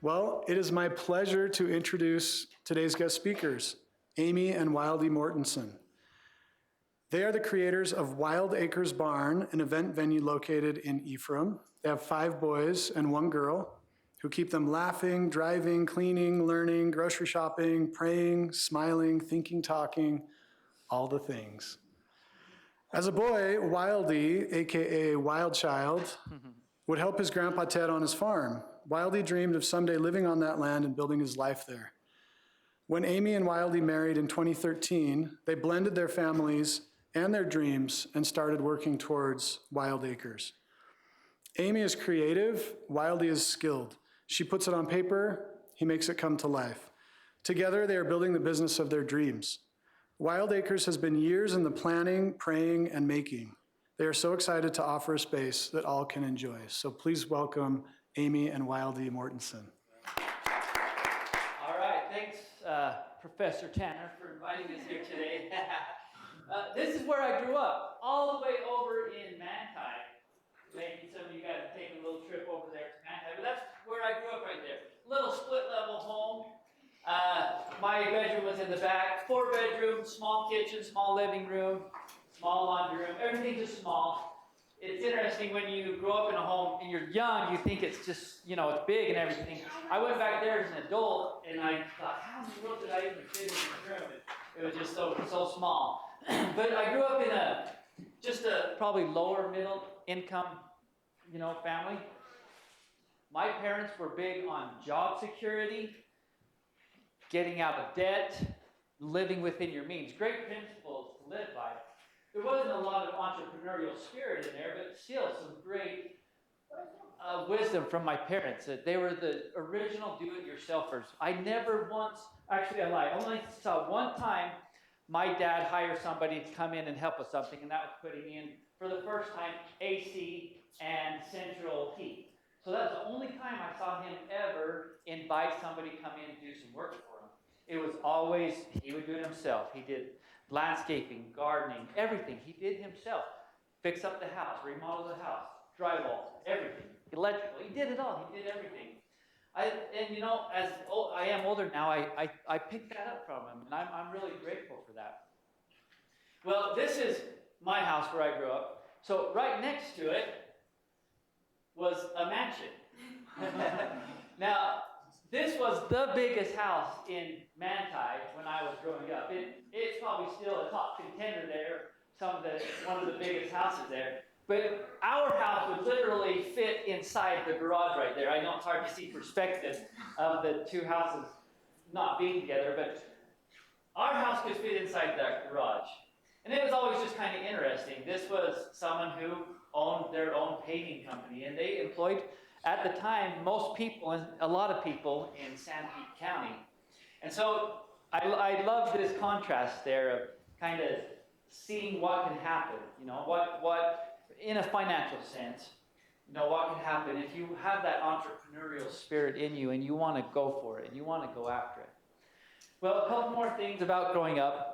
Well, it is my pleasure to introduce today's guest speakers, Amy and Wildee Mortensen. They are the creators of Wild Acres Barn, an event venue located in Ephraim. They have 5 boys and 1 girl who keep them laughing, driving, cleaning, learning, grocery shopping, praying, smiling, thinking, talking, all the things. As a boy, Wildee, aka Wild Child, would help his grandpa Ted on his farm. Wildee dreamed of someday living on that land and building his life there. When Amy and Wildee married in 2013, they blended their families and their dreams and started working towards Wild Acres. Amy is creative, Wildee is skilled. She puts it on paper, he makes it come to life. Together, they are building the business of their dreams. Wild Acres has been years in the planning, praying, and making. They are so excited to offer a space that all can enjoy. So please welcome Amy and Wildee Mortensen. All right, thanks, Professor Tanner, for inviting us here today. This is where I grew up, all the way over in Manti. Maybe some of you guys have taken a little trip over there to Manti, but that's where I grew up right there. Little split-level home. My bedroom was in the back, 4 bedrooms, small kitchen, small living room, small laundry room, everything just small. It's interesting when you grow up in a home and you're young, you think it's just, it's big and everything. I went back there as an adult and I thought, how in the world did I even fit in this room? It was just so small. But I grew up in a probably lower middle income, family. My parents were big on job security, getting out of debt, living within your means. Great principles to live by. There wasn't a lot of entrepreneurial spirit in there, but still some great wisdom from my parents. They were the original do-it-yourselfers. I never once, actually I lied, I only saw one time my dad hire somebody to come in and help with something, and that was putting in, for the first time, AC and central heat. So that's the only time I saw him ever invite somebody to come in and do some work for him. It was always, he would do it himself. He did landscaping, gardening, everything. He did himself. Fix up the house, remodel the house, drywall, everything. Electrical, he did it all. He did everything. As I am older now, I picked that up from him, and I'm really grateful for that. Well, this is my house where I grew up. So right next to it was a mansion. Now, this was the biggest house in Manti when I was growing up. It's probably still a top contender there, one of the biggest houses there. But our house would literally fit inside the garage right there. I know it's hard to see perspective of the 2 houses not being together, but our house could fit inside that garage. And it was always just kind of interesting. This was someone who owned their own paving company, and they employed, at the time, most people, and a lot of people in Sanpete County. And so I love this contrast there of kind of seeing what can happen, what in a financial sense, what can happen if you have that entrepreneurial spirit in you and you want to go for it and you want to go after it. Well, a couple more things about growing up.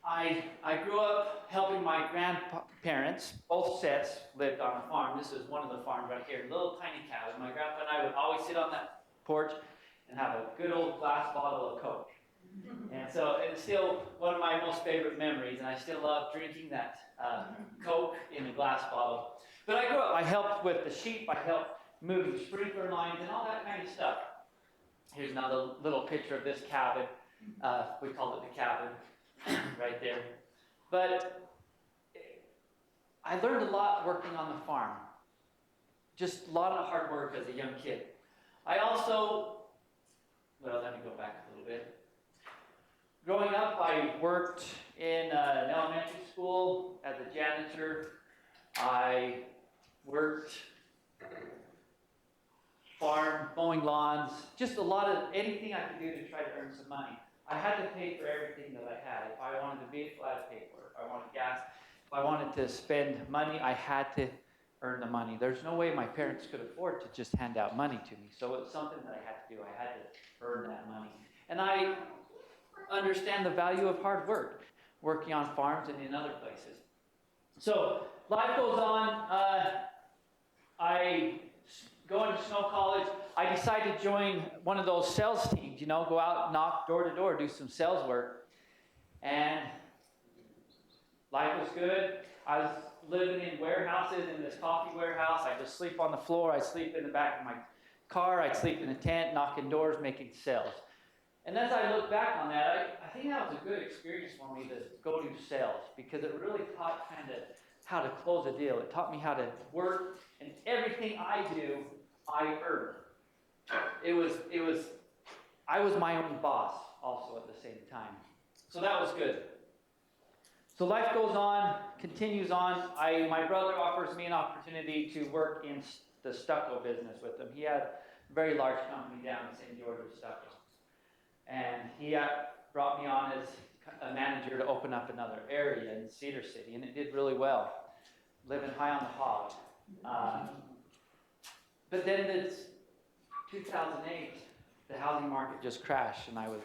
I grew up helping my grandparents. Both sets lived on a farm. This is one of the farms right here, a little tiny cabin. My grandpa and I would always sit on that porch and have a good old glass bottle of Coke. And so it's still one of my most favorite memories, and I still love drinking that Coke in a glass bottle. But I grew up, I helped with the sheep, I helped moving sprinkler lines and all that kind of stuff. Here's another little picture of this cabin. We call it the cabin right there. But I learned a lot working on the farm. Just a lot of hard work as a young kid. I also, let me go back a little bit. Growing up, I worked in an elementary school as a janitor. I worked farm, mowing lawns, just a lot of anything I could do to try to earn some money. I had to pay for everything that I had. If I wanted a vehicle, I had to pay for it. If I wanted gas, if I wanted to spend money, I had to earn the money. There's no way my parents could afford to just hand out money to me. So it's something that I had to do. I had to earn that money. And I understand the value of hard work, working on farms and in other places. So life goes on. I going to Snow College, I decided to join one of those sales teams, you know, go out, knock door to door, do some sales work. And life was good. I was living in warehouses, in this coffee warehouse. I'd just sleep on the floor. I'd sleep in the back of my car. I'd sleep in a tent, knocking doors, making sales. And as I look back on that, I think that was a good experience for me to go do sales, because it really taught kind of how to close a deal. It taught me how to work, and everything I do, I earn. I was my own boss also at the same time. So that was good. So life goes on, continues on. My brother offers me an opportunity to work in the stucco business with him. He had a very large company down in St. George of stucco. And he brought me on as a manager to open up another area in Cedar City, and it did really well, living high on the hog. But then in 2008, the housing market just crashed, and I was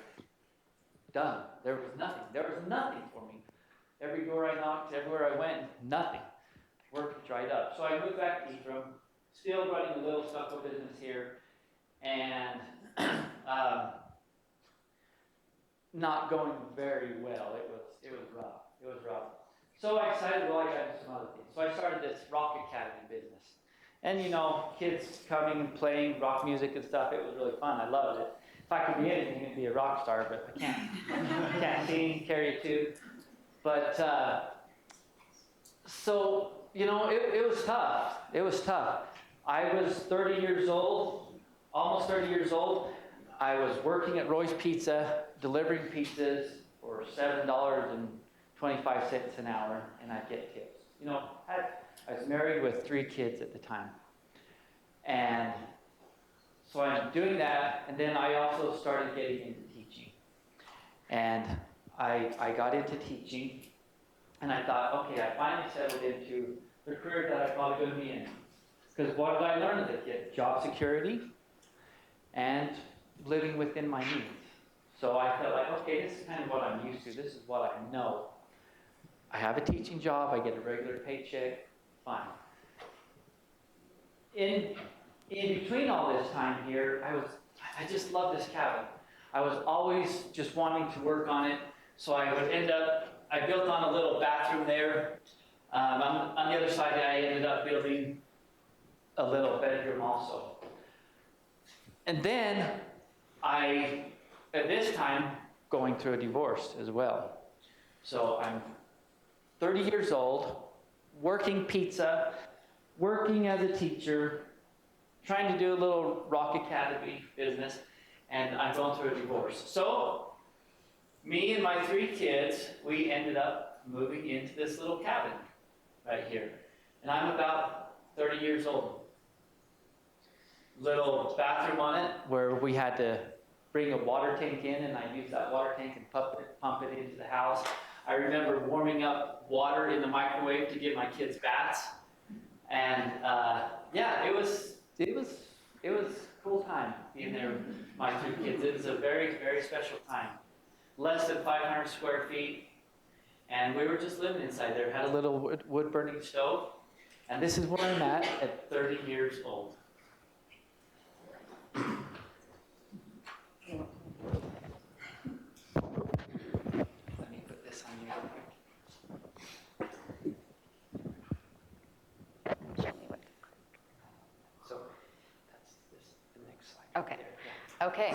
done. There was nothing. There was nothing for me. Every door I knocked, everywhere I went, nothing. Work dried up. So I moved back to Ephraim, still running a little stucco business here, and not going very well. It was rough. It was rough. So I decided, well, I got to do some other things. So I started this rock academy business. And, you know, kids coming and playing rock music and stuff, it was really fun. I loved it. If I could be anything, it'd be a rock star, but I can't. I can't sing, carry a tune. But, so, you know, it was tough. It was tough. I was 30 years old, almost 30 years old. I was working at Roy's Pizza, delivering pizzas for $7.25 an hour, and I'd get tips. You know, I was married with 3 kids at the time. And so I'm doing that, and then I also started getting into teaching. And I got into teaching, and I thought, okay, I finally settled into the career that I'm probably going to be in. Because what did I learn as a kid? Job security and living within my means. So I felt like, okay, this is kind of what I'm used to. This is what I know. I have a teaching job. I get a regular paycheck. Fine. In between all this time here, I just love this cabin. I was always just wanting to work on it. So I built on a little bathroom there. On the other side, I ended up building a little bedroom also. And then at this time, going through a divorce as well. So I'm 30 years old, working pizza, working as a teacher, trying to do a little rock academy business, and I'm going through a divorce. So me and my 3 kids, we ended up moving into this little cabin right here. And I'm about 30 years old. Little bathroom on it where we had to bring a water tank in, and I used that water tank and pump it into the house. I remember warming up water in the microwave to give my kids baths. And yeah, it was a cool time being there with my 3 kids. It was a very, very special time. Less than 500 square feet, and we were just living inside there. Had a little wood burning stove, and this is where I'm at 30 years old. Let me put this on you. So that's the next slide. Okay. There. Okay.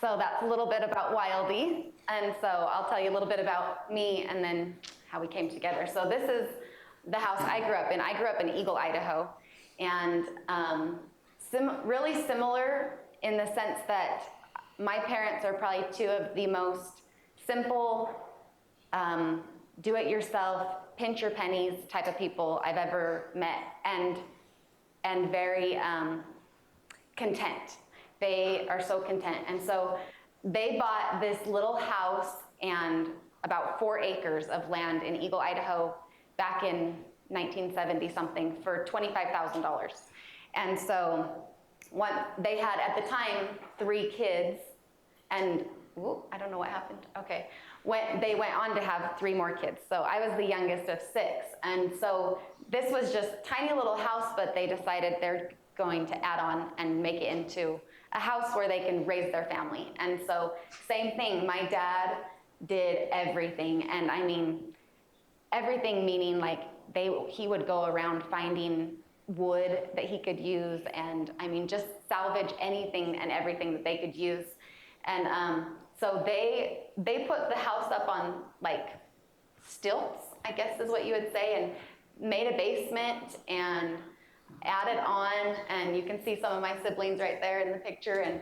So that's a little bit about Wildee. And so I'll tell you a little bit about me and then how we came together. So this is the house I grew up in. I grew up in Eagle, Idaho. And really similar in the sense that my parents are probably 2 of the most simple, do-it-yourself, pinch your pennies type of people I've ever met, and very content. They are so content. And so they bought this little house and about 4 acres of land in Eagle, Idaho back in 1970 something for $25,000. And so they had at the time 3 kids, and I don't know what happened. Okay. They went on to have 3 more kids. So I was the youngest of 6. And so this was just tiny little house, but they decided going to add on and make it into a house where they can raise their family. And so same thing, my dad did everything. And I mean, everything meaning like he would go around finding wood that he could use, and I mean, just salvage anything and everything that they could use. And so they put the house up on like stilts, I guess is what you would say, and made a basement and added on, and you can see some of my siblings right there in the picture. And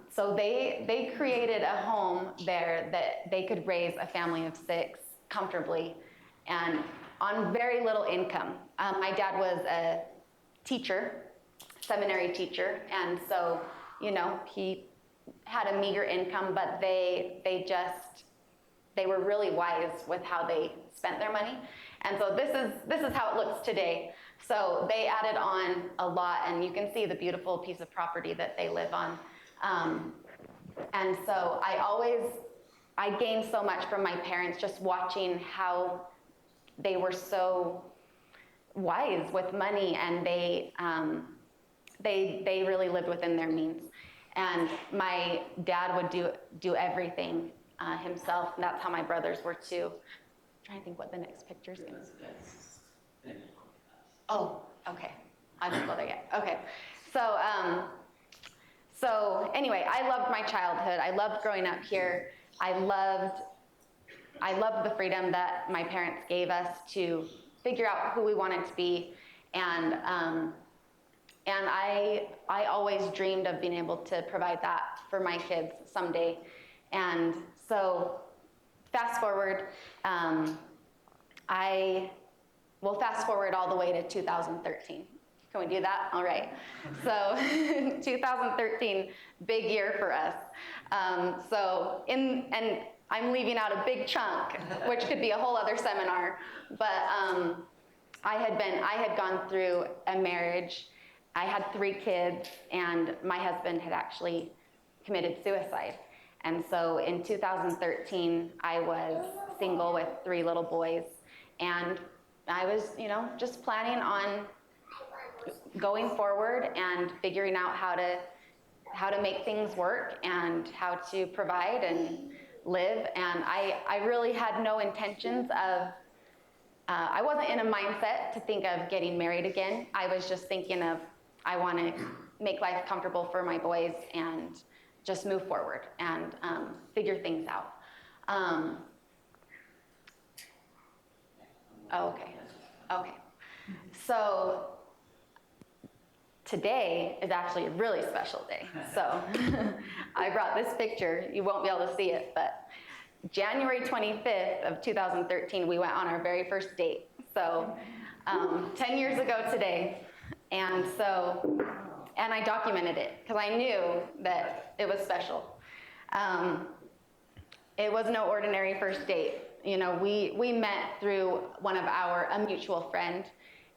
so they created a home there that they could raise a family of 6 comfortably and on very little income. My dad was a teacher, seminary teacher, and so, you know, he had a meager income, but they were really wise with how they spent their money. And so this is how it looks today. So they added on a lot, and you can see the beautiful piece of property that they live on. And so I gained so much from my parents just watching how they were so wise with money, and they really lived within their means. And my dad would do everything himself, and that's how my brothers were too. I'm trying to think what the next picture is going to be. Oh, okay. I didn't go there yet. Okay. So anyway, I loved my childhood. I loved growing up here. I loved the freedom that my parents gave us to figure out who we wanted to be. And I always dreamed of being able to provide that for my kids someday. And so fast forward, we'll fast forward all the way to 2013. Can we do that? All right. So 2013, big year for us. And I'm leaving out a big chunk, which could be a whole other seminar. But I had gone through a marriage. I had 3 kids, and my husband had actually committed suicide. And so in 2013, I was single with 3 little boys, and I was, you know, just planning on going forward and figuring out how to make things work and how to provide and live. And I really had no intentions of, I wasn't in a mindset to think of getting married again. I was just thinking of, I want to make life comfortable for my boys and just move forward and figure things out. Okay. So today is actually a really special day. So I brought this picture. You won't be able to see it, but January 25th of 2013, we went on our very first date. So 10 years ago today. And I documented it because I knew that it was special. It was no ordinary first date. You know, we met through a mutual friend,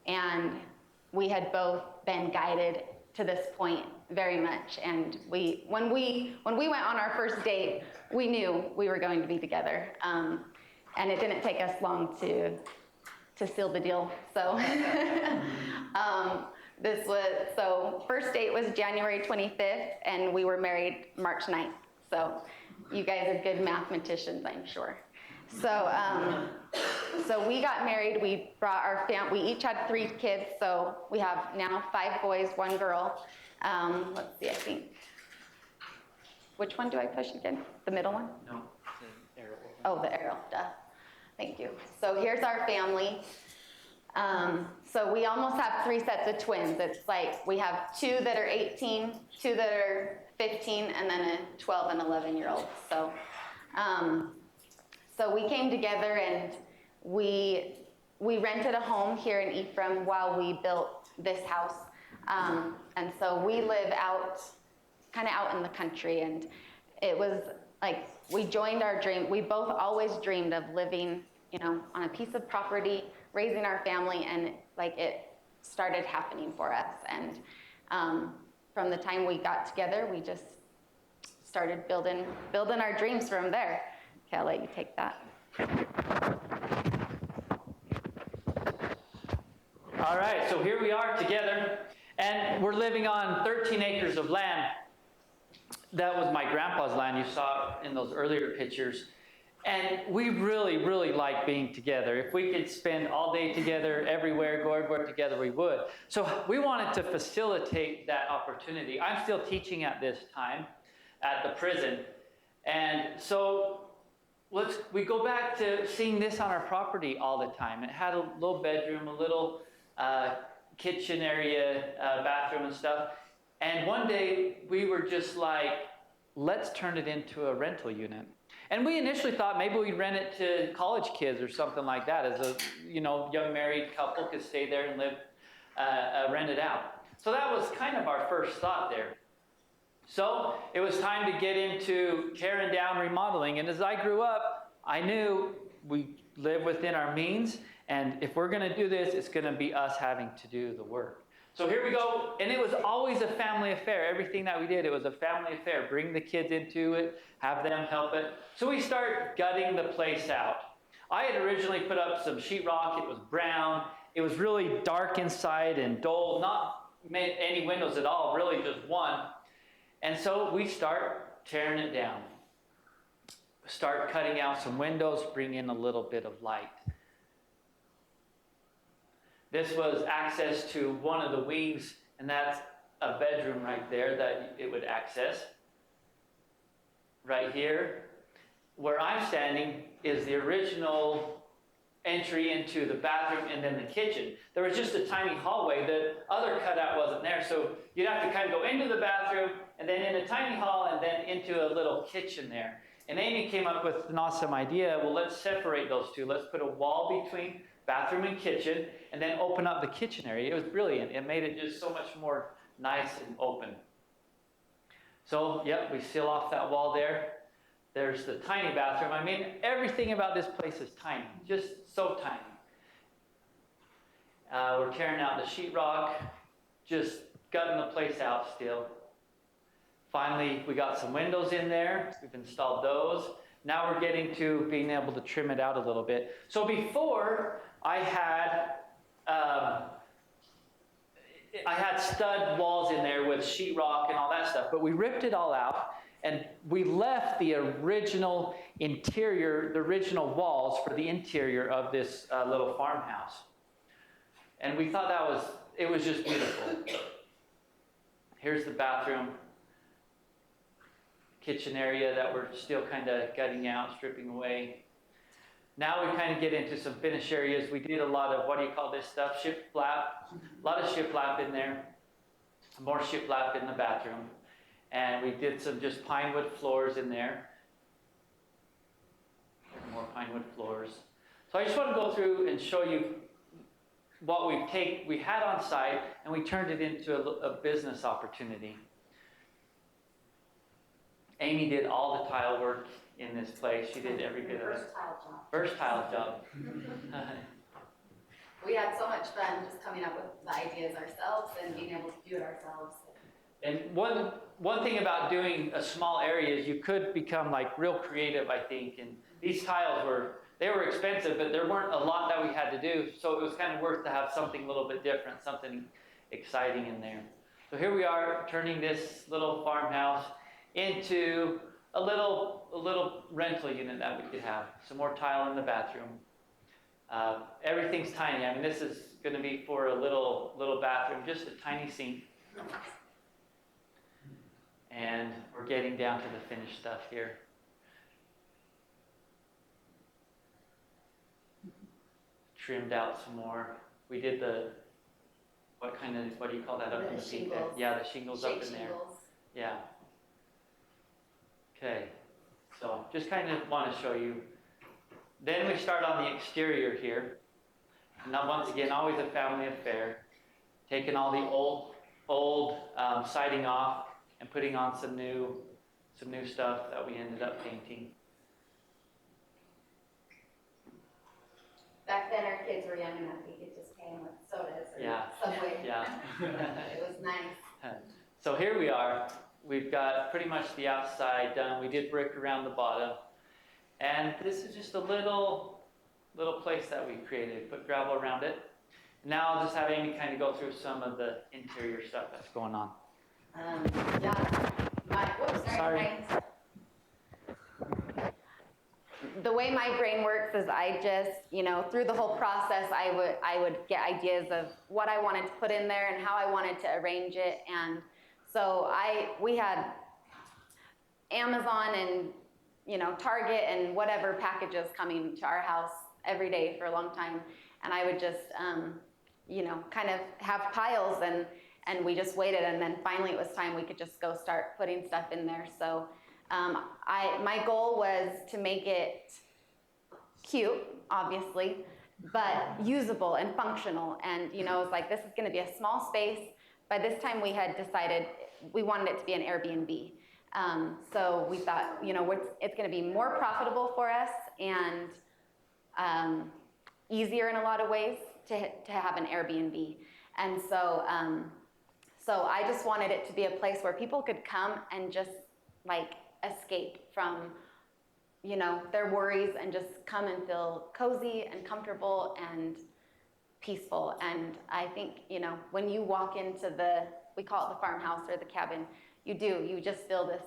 and we had both been guided to this point very much. And when we went on our first date, we knew we were going to be together. And it didn't take us long to seal the deal. So first date was January 25th, and we were married March 9th. So you guys are good mathematicians, I'm sure. So we got married. We brought our family. We each had 3 kids. So we have now 5 boys, 1 girl. Let's see, I think. Which one do I push again? The middle one? No, the arrow. Oh, the arrow, duh. Thank you. So here's our family. So we almost have 3 sets of twins. It's like we have 2 that are 18, 2 that are 15, and then a 12 and 11-year-old. So we came together, and we rented a home here in Ephraim while we built this house. And so we live kind of out in the country, and it was like we joined our dream. We both always dreamed of living, you know, on a piece of property, raising our family, and like it started happening for us. And from the time we got together, we just started building our dreams from there. Okay, I'll let you take that. All right, so here we are together, And we're living on 13 acres of land. That was my grandpa's land, you saw in those earlier pictures. And we really, really like being together. If we could spend all day together, everywhere, go everywhere together, we would. So we wanted to facilitate that opportunity. I'm still teaching at this time at the prison. And so we go back to seeing this on our property all the time. It had a little bedroom, a little kitchen area, bathroom and stuff. And one day we were just like, let's turn it into a rental unit. And we initially thought maybe we'd rent it to college kids or something like that, as a young married couple could stay there and live, rent it out. So that was kind of our first thought there. So it was time to get into tearing down, remodeling. And as I grew up, I knew we live within our means. And if we're going to do this, it's going to be us having to do the work. So here we go. And it was always a family affair. Everything that we did, it was a family affair. Bring the kids into it, have them help it. So we start gutting the place out. I had originally put up some sheetrock. It was brown. It was really dark inside and dull. Not any windows at all, really just one. And so we start tearing it down. Start cutting out some windows, bring in a little bit of light. This was access to one of the wings, and that's a bedroom right there that it would access. Right here, where I'm standing, is the original entry into the bathroom and then the kitchen. There was just a tiny hallway. The other cutout wasn't there, so you'd have to kind of go into the bathroom and then in a tiny hall and then into a little kitchen there. And Amy came up with an awesome idea. Well, let's separate those two. Let's put a wall between bathroom and kitchen and then open up the kitchen area. It was brilliant. It made it just so much more nice and open. So, yep, we seal off that wall there. There's the tiny bathroom. I mean, everything about this place is tiny, just so tiny. We're tearing out the sheetrock, just gutting the place out still. Finally, we got some windows in there. We've installed those. Now we're getting to being able to trim it out a little bit. So before, I had stud walls in there with sheetrock and all that stuff, but we ripped it all out. And we left the original interior, the original walls for the interior of this little farmhouse. And we thought it was just beautiful. Here's the bathroom, kitchen area that we're still kind of gutting out, stripping away. Now we kind of get into some finish areas. We did a lot of, what do you call this stuff? Shiplap. A lot of shiplap in there. More shiplap in the bathroom. And we did some just pine wood floors in there. More pine wood floors. So I just want to go through and show you what we had on site, and we turned it into a business opportunity. Amy did all the tile work in this place. She did every bit of it. First tile job. We had so much fun just coming up with the ideas ourselves and being able to do it ourselves. And one thing about doing a small area is you could become like real creative, I think. And these tiles were expensive, but there weren't a lot that we had to do. So it was kind of worth to have something a little bit different, something exciting in there. So here we are turning this little farmhouse into a little rental unit that we could have. Some more tile in the bathroom. Everything's tiny. I mean, this is going to be for a little bathroom, just a tiny sink. And we're getting down to the finished stuff here. Trimmed out some more. We did what do you call that up in the sink there? Yeah, the shingles up in there. Yeah. Okay. So just kind of want to show you. Then we start on the exterior here. Now, once again, always a family affair. Taking all the old siding off and putting on some new stuff that we ended up painting. Back then, our kids were young enough, we could just pay them with sodas or Subway. Yeah. It was nice. So here we are. We've got pretty much the outside done. We did brick around the bottom. And this is just a little place that we created. Put gravel around it. Now I'll just have Amy kind of go through some of the interior stuff that's going on. Yeah, Sorry. The way my brain works is I just, through the whole process, I would get ideas of what I wanted to put in there and how I wanted to arrange it. And so we had Amazon and, Target and whatever packages coming to our house every day for a long time. And I would just, kind of have piles and we just waited. And then finally it was time we could just go start putting stuff in there. So my goal was to make it cute, obviously, but usable and functional. And, it was like, this is going to be a small space. By this time we had decided we wanted it to be an Airbnb. So we thought, it's going to be more profitable for us and easier in a lot of ways to have an Airbnb. And so I just wanted it to be a place where people could come and just escape from, their worries and just come and feel cozy and comfortable and peaceful. And I think, when you walk into we call it the farmhouse or the cabin, you just feel this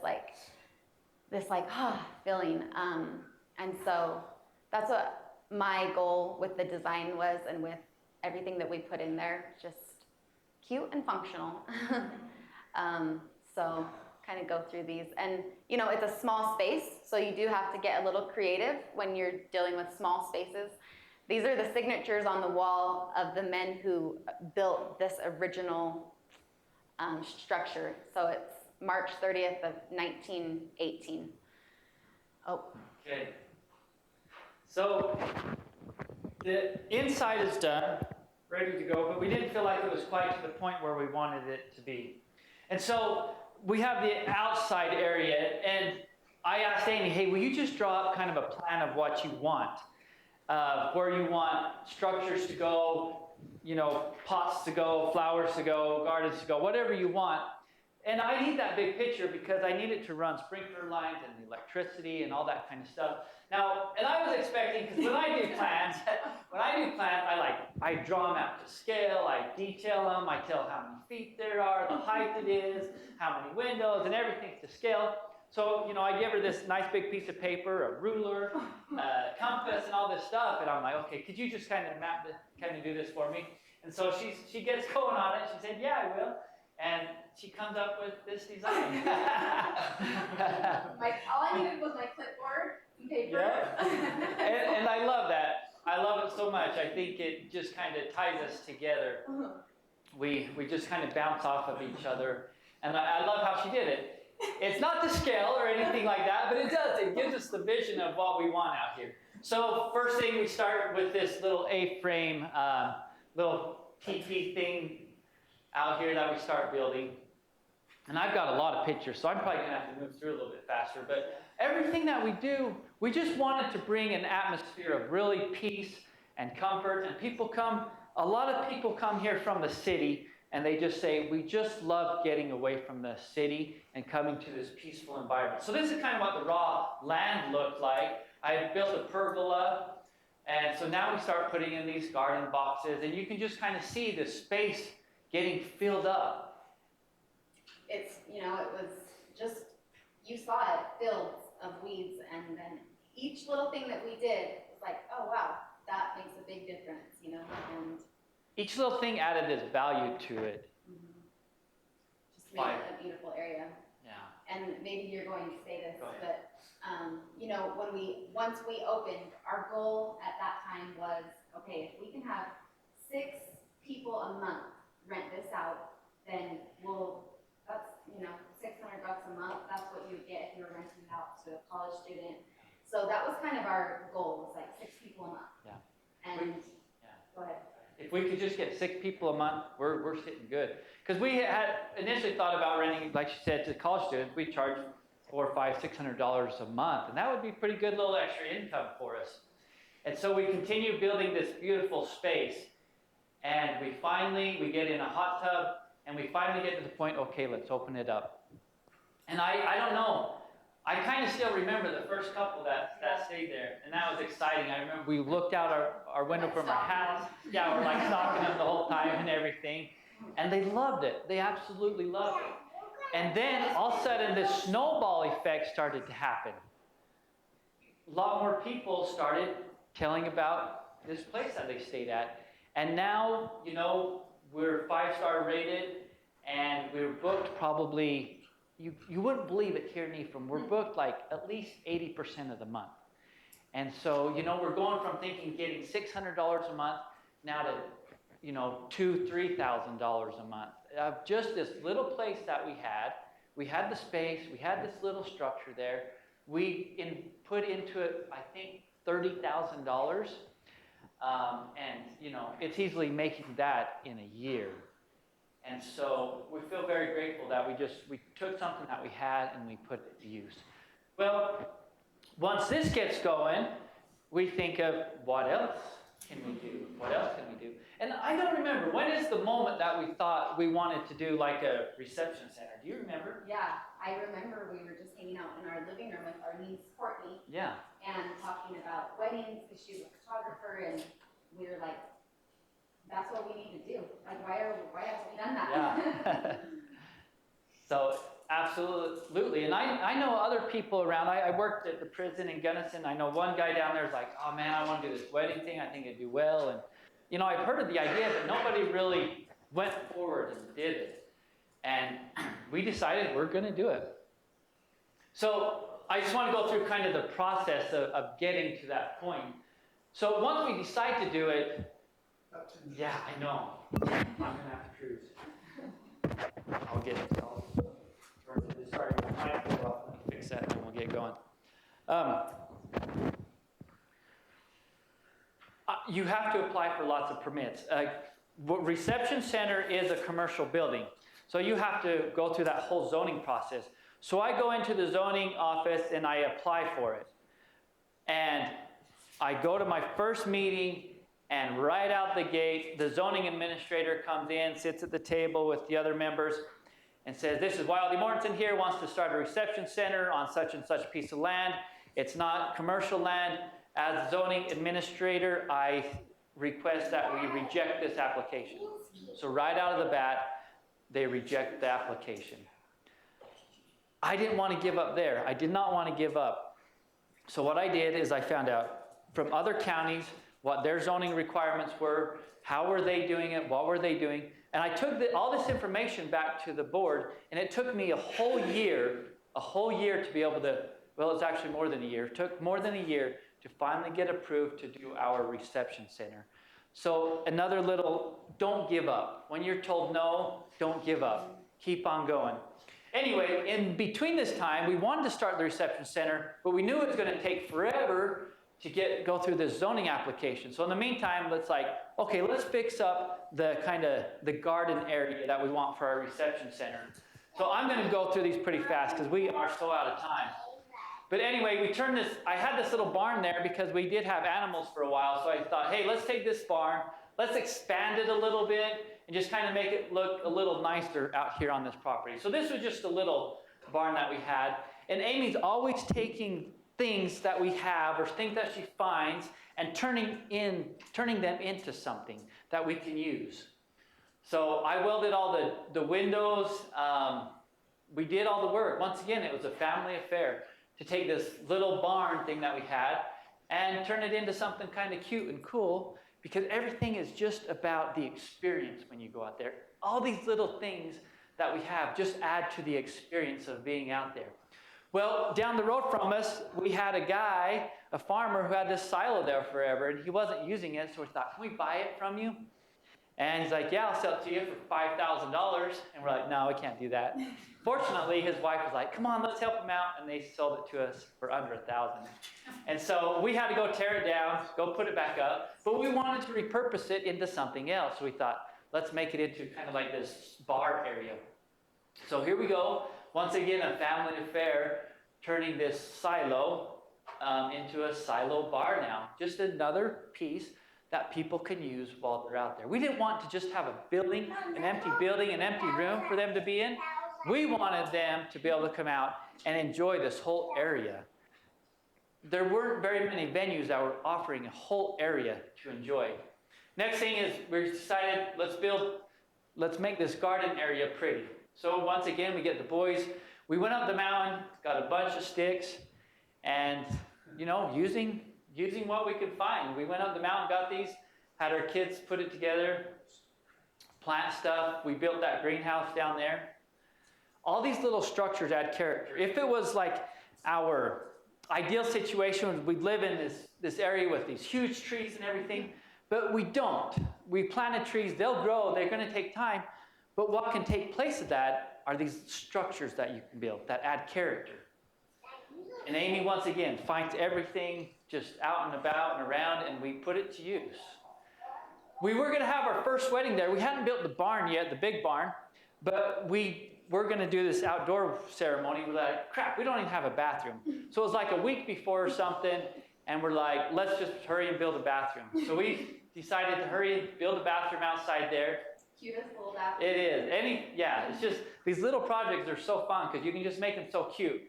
feeling. And so that's what my goal with the design was, and with everything that we put in there, just cute and functional. So kind of go through these. And, it's a small space, so you do have to get a little creative when you're dealing with small spaces. These are the signatures on the wall of the men who built this original structure. So it's March 30th of 1918. Oh. Okay. So the inside is done, ready to go, but we didn't feel like it was quite to the point where we wanted it to be. And so we have the outside area, and I asked Amy, hey, will you just draw up kind of a plan of what you want? Where you want structures to go, pots to go, flowers to go, gardens to go, whatever you want. And I need that big picture because I need it to run sprinkler lines and electricity and all that kind of stuff. Now, and I was expecting, because when I do plans, I draw them out to scale, I detail them, I tell how many feet there are, the height it is, how many windows, and everything's to scale. So, I give her this nice big piece of paper, a ruler, a compass, and all this stuff, and I'm like, okay, could you just kind of do this for me? And so she gets going on it. She said, yeah, I will. And she comes up with this design. All I needed was my clipboard and paper. Yeah. And I love that. I love it so much. I think it just kind of ties us together. We just kind of bounce off of each other. And I love how she did it. It's not to scale or anything like that, but it does. It gives us the vision of what we want out here. So first thing, we start with this little A-frame, little TP thing out here that we start building. And I've got a lot of pictures, so I'm probably going to have to move through a little bit faster. But everything that we do, we just wanted to bring an atmosphere of really peace and comfort. And a lot of people come here from the city, and they just say, we just love getting away from the city and coming to this peaceful environment. So this is kind of what the raw land looked like. I built a pergola, and so now we start putting in these garden boxes, and you can just kind of see the space getting filled up. It was just, you saw it, fields of weeds, and then each little thing that we did was like, oh wow, that makes a big difference, and each little thing added this value to it. Just made it a beautiful area. Yeah. And maybe you're going to say this, Go ahead. but once we opened, our goal at that time was, okay, if we can have 6 people a month rent this out, then that's $600 a month. That's what you would get if you were renting it out to a college student. So that was kind of our goal, was like 6 people a month. Yeah. And go ahead. If we could just get 6 people a month, we're sitting good. Because we had initially thought about renting, like she said, to college students. We charge $400, $500, $600 a month, and that would be pretty good little extra income for us. And so we continue building this beautiful space, and we get in a hot tub, and we finally get to the point, okay, let's open it up. And I don't know, I kind of still remember the first couple that stayed there, and that was exciting. I remember we looked out our window from our house. Yeah, we're like stalking them the whole time and everything. And they loved it. They absolutely loved it. And then all of a sudden this snowball effect started to happen. A lot more people started telling about this place that they stayed at. And now, you know, we're 5-star rated, and we're booked probably, you wouldn't believe it here in Ephraim, we're booked like at least 80% of the month. And so, you know, we're going from thinking getting $600 a month now to, you know, $2,000-$3,000 a month. Just this little place that we had the space, we had this little structure there. We put into it, I think, $30,000. And, you know, it's easily making that in a year. And so we feel very grateful that we took something that we had and we put it to use. Well, once this gets going, we think of what else can we do? What else can we do? And I don't remember, when is the moment that we thought we wanted to do like a reception center? Do you remember? Yeah, I remember we were just hanging out in our living room with our niece Courtney. Yeah. And talking about weddings because she's a photographer, and we were like, that's what we need to do. Like, why haven't we done that? Yeah. So, absolutely. And I know other people around. I worked at the prison in Gunnison. I know one guy down there is like, oh man, I want to do this wedding thing. I think it'd do well. And, you know, I've heard of the idea, but nobody really went forward and did it. And we decided we're going to do it. So, I just want to go through kind of the process of getting to that point. So, once we decide to do it, yeah, I know. I'm going to have to cruise. I'll get it. Sorry, I'll fix that and then we'll get going. You have to apply for lots of permits. Reception center is a commercial building, so you have to go through that whole zoning process. So I go into the zoning office and I apply for it. And I go to my first meeting, and right out the gate, the zoning administrator comes in, sits at the table with the other members, and says, this is Wildee Mortensen here, wants to start a reception center on such and such piece of land. It's not commercial land. As zoning administrator, I request that we reject this application. So right out of the bat, they reject the application. I didn't want to give up there. I did not want to give up. So what I did is I found out from other counties what their zoning requirements were, how were they doing it, what were they doing. And I took all this information back to the board, and it took me a whole year to be able to, well, it's actually more than a year. It took more than a year to finally get approved to do our reception center. So another little, don't give up. When you're told no, don't give up. Keep on going. Anyway, in between this time, we wanted to start the reception center, but we knew it was going to take forever to go through this zoning application. So in the meantime, let's fix up the garden area that we want for our reception center. So I'm going to go through these pretty fast because we are so out of time. But anyway, I had this little barn there because we did have animals for a while. So I thought, hey, let's take this barn, let's expand it a little bit and just kind of make it look a little nicer out here on this property. So this was just a little barn that we had. And Amy's always taking things that we have or things that she finds and turning them into something that we can use. So I welded all the windows. We did all the work. Once again, it was a family affair to take this little barn thing that we had and turn it into something kind of cute and cool, because everything is just about the experience when you go out there. All these little things that we have just add to the experience of being out there. Well, down the road from us, we had a farmer who had this silo there forever, and he wasn't using it, so we thought, can we buy it from you? And he's like, yeah, I'll sell it to you for $5,000. And we're like, no, we can't do that. Fortunately, his wife was like, come on, let's help him out. And they sold it to us for under $1,000. And so we had to go tear it down, go put it back up. But we wanted to repurpose it into something else. So we thought, let's make it into kind of like this bar area. So here we go. Once again, a family affair, turning this silo into a silo bar now. Just another piece that people can use while they're out there. We didn't want to just have a building, an empty room for them to be in. We wanted them to be able to come out and enjoy this whole area. There weren't very many venues that were offering a whole area to enjoy. Next thing is we decided, let's make this garden area pretty. So once again, we get the boys, we went up the mountain, got a bunch of sticks, and using what we could find. We went up the mountain, got these, had our kids put it together, plant stuff. We built that greenhouse down there. All these little structures add character. If it was like our ideal situation, we'd live in this area with these huge trees and everything, but we don't. We planted trees, they'll grow, they're going to take time, but what can take place of that are these structures that you can build that add character. And Amy, once again, finds everything just out and about and around, and we put it to use. We were going to have our first wedding there. We hadn't built the barn yet, the big barn, but we're going to do this outdoor ceremony. We're like, crap, we don't even have a bathroom. So it was like a week before or something, and we're like, let's just hurry and build a bathroom. So we decided to hurry and build a bathroom outside there. Cutest little bathroom. It is. It's just, these little projects are so fun because you can just make them so cute.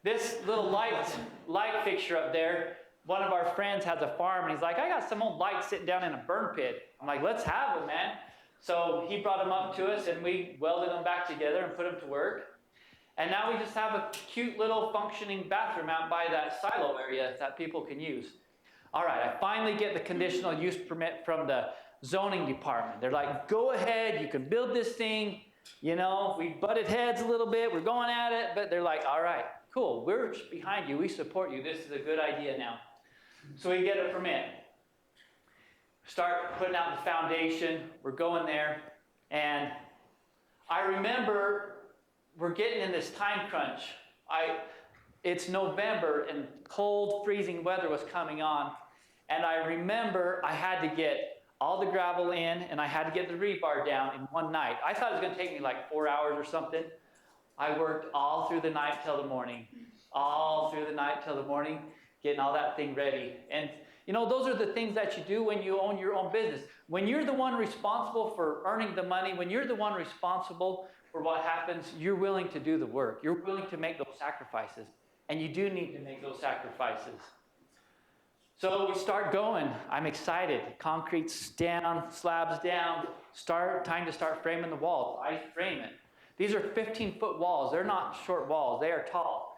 This little light fixture up there, one of our friends has a farm, and he's like, I got some old lights sitting down in a burn pit. I'm like, let's have them, man. So he brought them up to us, and we welded them back together and put them to work. And now we just have a cute little functioning bathroom out by that silo area that people can use. All right, I finally get the conditional use permit from the zoning department. They're like, go ahead, you can build this thing. We butted heads a little bit, we're going at it, but they're like, all right, cool, we're behind you, we support you, this is a good idea now. So we get a permit. Start putting out the foundation, we're going there, and I remember we're getting in this time crunch. It's November and cold, freezing weather was coming on, and I remember I had to get all the gravel in, and I had to get the rebar down in one night. I thought it was going to take me like 4 hours or something. I worked all through the night till the morning, getting all that thing ready. And those are the things that you do when you own your own business. When you're the one responsible for earning the money, when you're the one responsible for what happens, you're willing to do the work. You're willing to make those sacrifices. And you do need to make those sacrifices. So we start going. I'm excited. Concrete's down, slabs down. Time to start framing the walls. I frame it. These are 15-foot walls. They're not short walls. They are tall.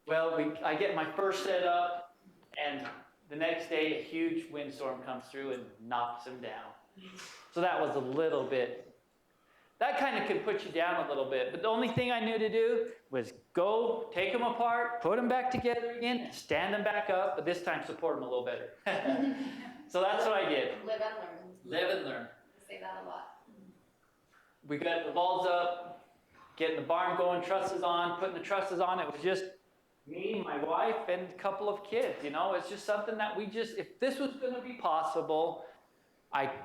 Well, I get my first set up, and the next day a huge windstorm comes through and knocks them down. So that was a little bit. That kind of can put you down a little bit. But the only thing I knew to do was go, take them apart, put them back together again, and stand them back up, but this time support them a little better. So that's what I did. Live and learn. Live and learn. I say that a lot. We got the walls up, getting the barn going, trusses on, putting the trusses on. It was just me, my wife, and a couple of kids. It's just something that if this was going to be possible,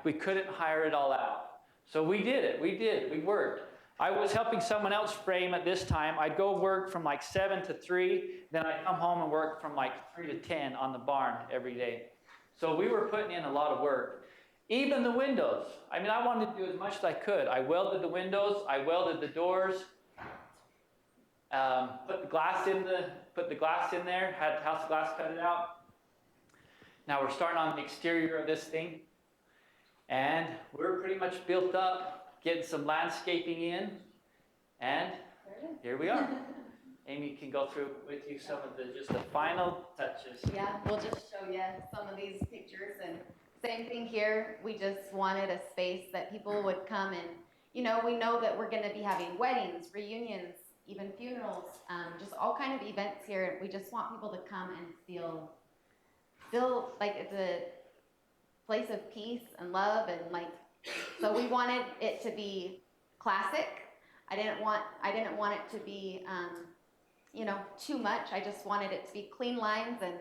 we couldn't hire it all out. So we did it. We worked. I was helping someone else frame at this time. I'd go work from like 7 to 3, then I'd come home and work from like 3 to 10 on the barn every day. So we were putting in a lot of work. Even the windows. I wanted to do as much as I could. I welded the windows, I welded the doors, put the glass in there, had house glass cut it out. Now we're starting on the exterior of this thing. And we're pretty much built up, getting some landscaping in, and here we are. Amy can go through with you some of the final touches. Yeah, we'll just show you some of these pictures, and same thing here. We just wanted a space that people would come and, we know that we're going to be having weddings, reunions, even funerals, just all kind of events here. We just want people to come and feel like it's a place of peace and love, and so we wanted it to be classic. I didn't want it to be too much. I just wanted it to be clean lines, and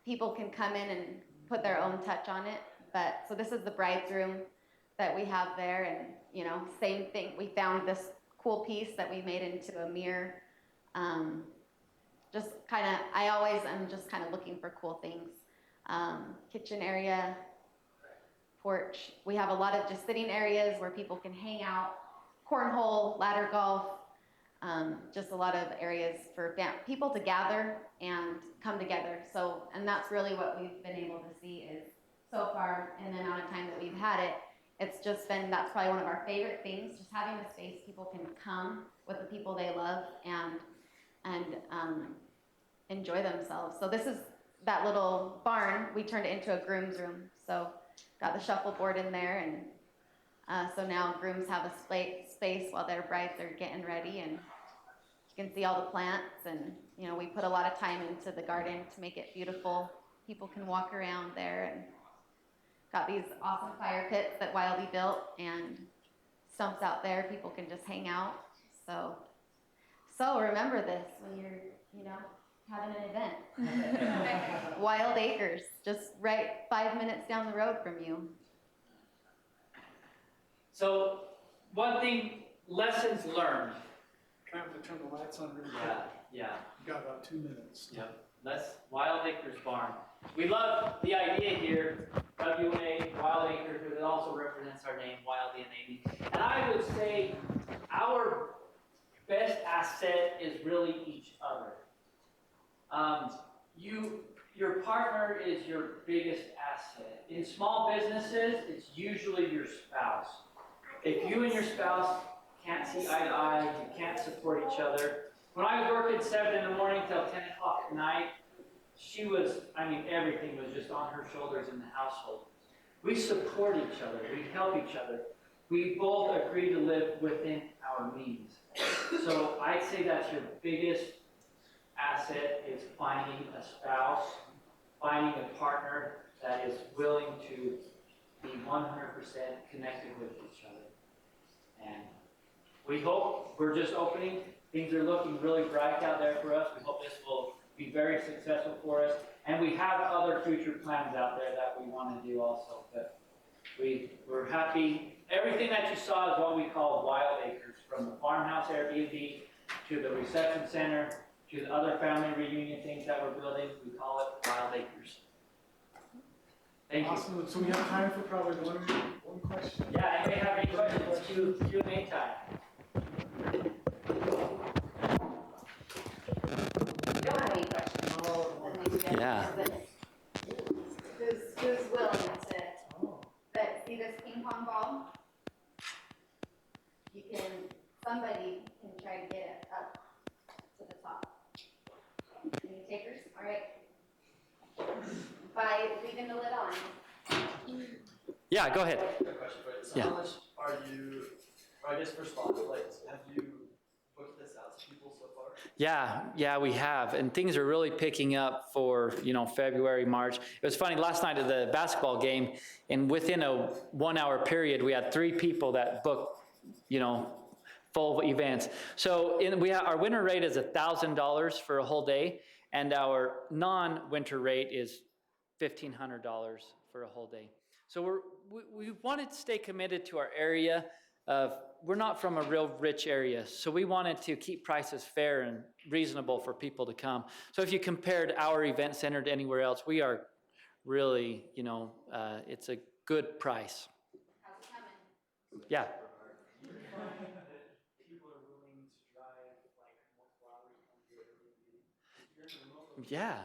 people can come in and put their own touch on it. But so this is the bride's room that we have there, and same thing. We found this cool piece that we made into a mirror. I always am just kind of looking for cool things. Kitchen area, porch. We have a lot of just sitting areas where people can hang out, cornhole, ladder golf. just a lot of areas for people to gather and come together. So, and that's really what we've been able to see is so far in the amount of time that we've had it, it's just been, that's probably one of our favorite things, just having a space people can come with the people they love and enjoy themselves. So this is that little barn, we turned it into a groom's room. So got the shuffleboard in there, and so now grooms have a space while their brides are getting ready, and you can see all the plants, and you know, we put a lot of time into the garden to make it beautiful. People can walk around there, and got these awesome fire pits that Wildee built, and stumps out there. People can just hang out. So remember this when you're, you know, having an event. Wild Acres, just right 5 minutes down the road from you. So, one thing, lessons learned. Trying to turn the lights on really quick. Yeah. You got about 2 minutes. Yep. That's Wild Acres Barn. We love the idea here, WA, Wild Acres, because it also represents our name, Wildee and Amy. And I would say our best asset is really each other. Your partner is your biggest asset. In small businesses, it's usually your spouse. If you and your spouse can't see eye to eye, you can't support each other. When I was working 7 in the morning till 10 o'clock at night, everything was just on her shoulders in the household. We support each other. We help each other. We both agree to live within our means. So I'd say that's your biggest asset, is finding a spouse, finding a partner that is willing to be 100% connected with each other. And we hope, we're just opening. Things are looking really bright out there for us. We hope this will be very successful for us. And we have other future plans out there that we want to do also. But we're happy. Everything that you saw is what we call Wild Acres, from the farmhouse Airbnb to the reception center to the other family reunion things that we're building. We call it Wild Acres. Thank you. Awesome. So we have time for probably one question. Yeah, anybody have any questions? Q&A time. Don't have any questions. Yeah. Who's willing to, but see this ping pong ball? Somebody can try to get it up to the top. Any takers? All right. By leaving the lid on. Yeah, go ahead. Quick question for you. So Yeah. how much are you, or I guess for spotlights, have you booked this out to people so far? Yeah, we have, and things are really picking up for, February, March. It was funny, last night at the basketball game, and within a 1 hour period, we had 3 people that booked, full events. So our winter rate is $1,000 for a whole day, and our non-winter rate is $1,500 for a whole day. So we wanted to stay committed to our area. We're not from a real rich area, so we wanted to keep prices fair and reasonable for people to come. So if you compared our event center to anywhere else, we are really, it's a good price. How's it coming? Yeah. People are willing to drive like multiple hours to come to Airbnb. Yeah.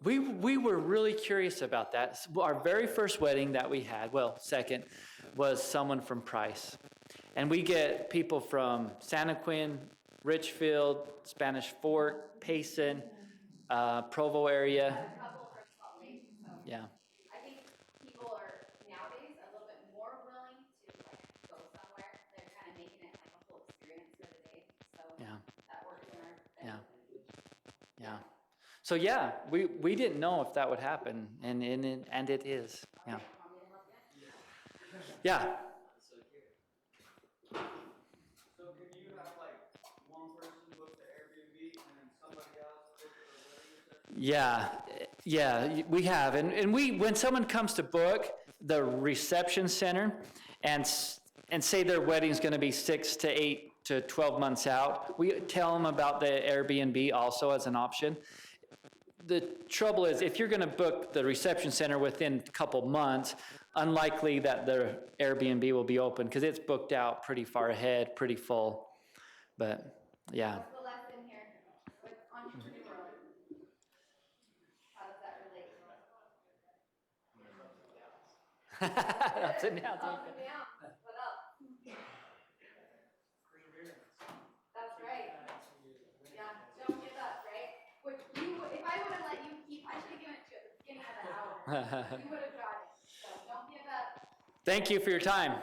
We were really curious about that. Our very first wedding that we had, second, was someone from Price. And we get people from Santaquin, Richfield, Spanish Fort, Payson, Provo area. A couple from Salt Lake, so. Yeah. I think people are nowadays a little bit more willing to go somewhere. They're kind of making it like a whole experience for the day. So Yeah. that works in our Yeah. Yeah. So we didn't know if that would happen, and it is. Yeah. Yeah. So can you have like one person book the Airbnb and then somebody else book the wedding reception? Yeah, we have, and when someone comes to book the reception center, and say their wedding's going to be 6 to 8 to 12 months out, we tell them about the Airbnb also as an option. The trouble is, if you're going to book the reception center within a couple months, unlikely that the Airbnb will be open because it's booked out pretty far ahead, pretty full. But Yeah. What's the lesson here with entrepreneurial? How does that relate? Ups and downs. Up and down. What else? That's right. Yeah, don't give up, right? Which if I would have let you keep, I should have given it to you at the beginning of the hour. You would have got it. So don't give up. Thank you for your time.